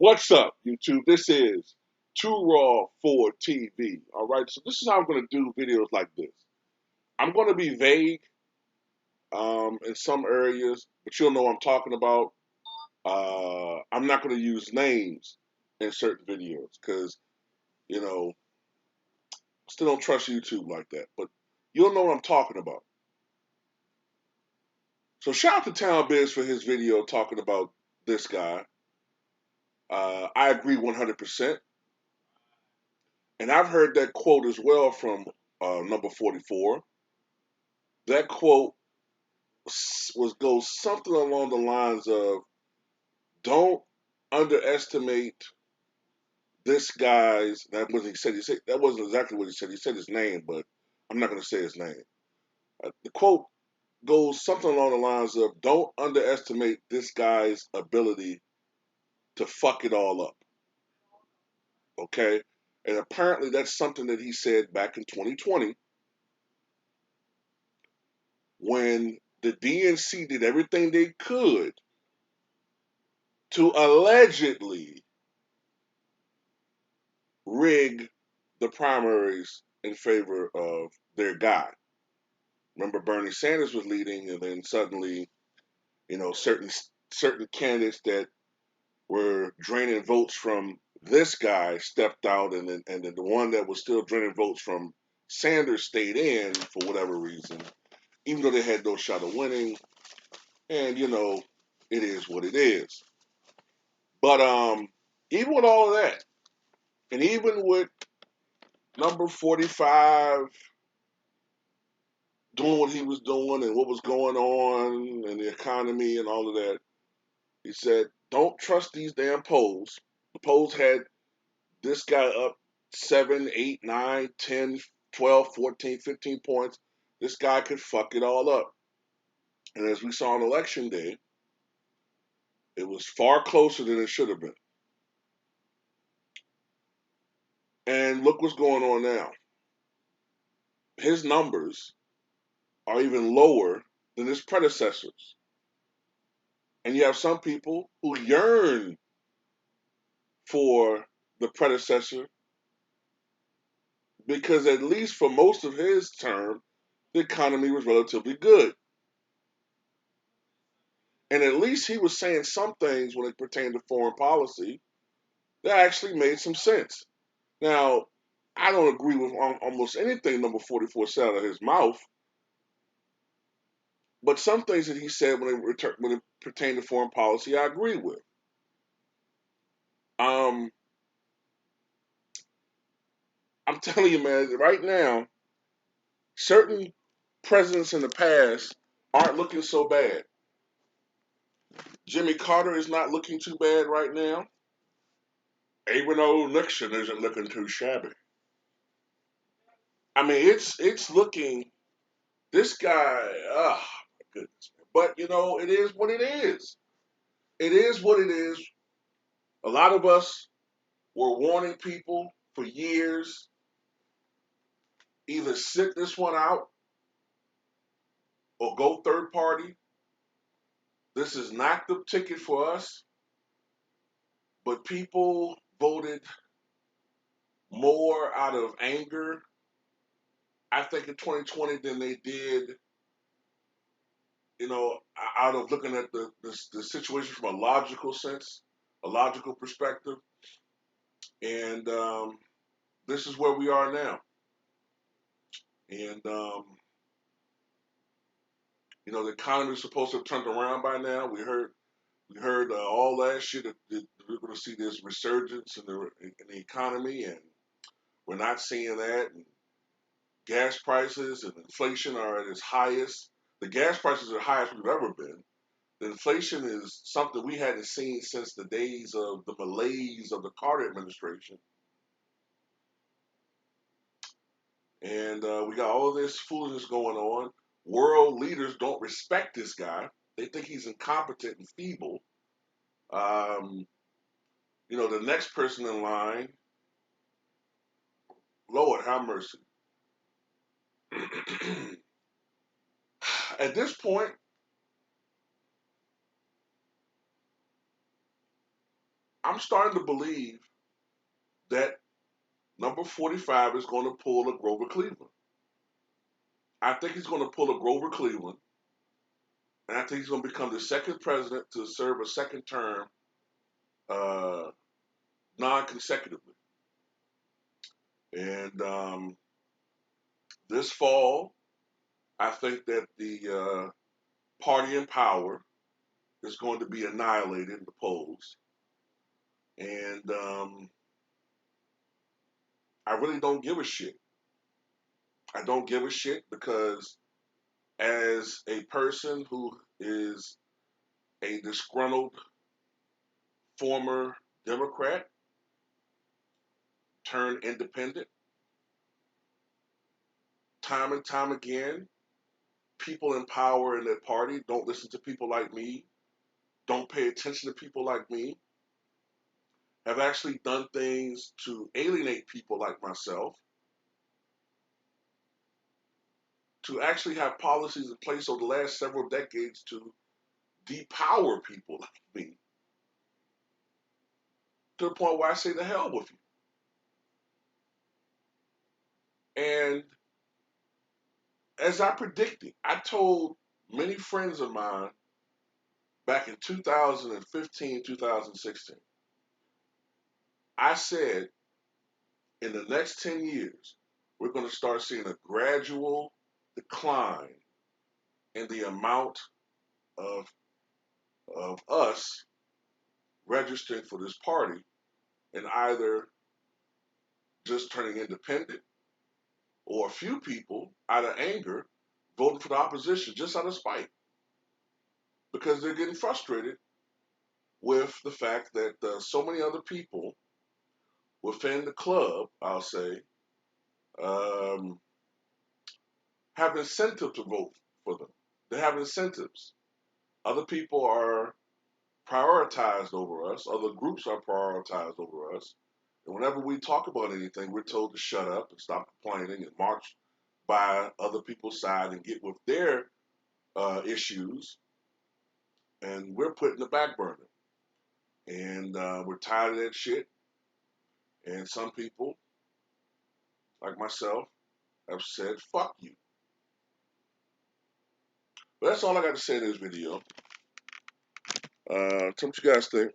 What's up, YouTube? This is Too Raw for TV. All right, so this is how I'm going to do videos like this. I'm going to be vague in some areas, but you'll know what I'm talking about. I'm not going to use names in certain videos because, you know, still don't trust YouTube like that, but you'll know what I'm talking about. So shout out to Town Biz for his video talking about this guy. I agree 100%. And I've heard that quote as well from number 44. That quote goes something along the lines of, "Don't underestimate this guy's." That wasn't he said. He said that wasn't exactly what he said. He said his name, but I'm not going to say his name. The quote goes something along the lines of, "Don't underestimate this guy's ability to fuck it all up." Okay, and apparently that's something that he said back in 2020 when the DNC did everything they could to allegedly rig the primaries in favor of their guy. Remember, Bernie Sanders was leading, and then suddenly, certain candidates that were draining votes from this guy stepped out, and then the one that was still draining votes from Sanders stayed in for whatever reason, even though they had no shot of winning. And it is what it is. But even with all of that, and even with number 45 doing what he was doing and what was going on and the economy and all of that, he said, don't trust these damn polls. The polls had this guy up 7, 8, 9, 10, 12, 14, 15 points. This guy could fuck it all up. And as we saw on election day, it was far closer than it should have been. And look what's going on now. His numbers are even lower than his predecessors. And you have some people who yearn for the predecessor because at least for most of his term, the economy was relatively good. And at least he was saying some things when it pertained to foreign policy that actually made some sense. Now, I don't agree with almost anything number 44 said out of his mouth, but some things that he said when it pertained to foreign policy, I agree with. Um, I'm telling you, man, right now, certain presidents in the past aren't looking so bad. Jimmy Carter is not looking too bad right now. Even old Nixon isn't looking too shabby. I mean, it's looking. This guy, my goodness. But it is what it is. It is what it is. A lot of us were warning people for years. Either sit this one out or go third party. This is not the ticket for us. But people voted more out of anger, I think, in 2020 than they did, out of looking at the situation from a logical sense, a logical perspective. And this is where we are now. And, the economy is supposed to have turned around by now. We heard all last year that we're going to see this resurgence in the economy, and we're not seeing that. And gas prices and inflation are at its highest. The gas prices are the highest we've ever been. The inflation is something we hadn't seen since the days of the malaise of the Carter administration. And we got all of this foolishness going on. World leaders don't respect this guy. They think he's incompetent and feeble. Um, the next person in line, Lord have mercy. At this point, I'm starting to believe that number 45 is going to pull a Grover Cleveland. I think he's going to pull a Grover Cleveland, and I think he's going to become the second president to serve a second term uh, non-consecutively. And this fall, I think that the party in power is going to be annihilated in the polls. And I really don't give a shit. I don't give a shit because as a person who is a disgruntled former Democrat turned independent, time and time again, people in power in their party don't listen to people like me, don't pay attention to people like me, have actually done things to alienate people like myself, to actually have policies in place over the last several decades to depower people like me, to the point where I say the hell with you. And as I predicted, I told many friends of mine back in 2015, 2016, I said in the next 10 years, we're going to start seeing a gradual decline in the amount of, of us registering for this party and either just turning independent or a few people out of anger voting for the opposition just out of spite because they're getting frustrated with the fact that so many other people within the club, I'll say, um, have incentive to vote for them. They have incentives. Other people are prioritized over us. Other groups are prioritized over us. And whenever we talk about anything, we're told to shut up and stop complaining and march by other people's side and get with their issues. And we're put in the back burner. And we're tired of that shit. And some people, like myself, have said, fuck you. But that's all I got to say in this video. Tell me what you guys think.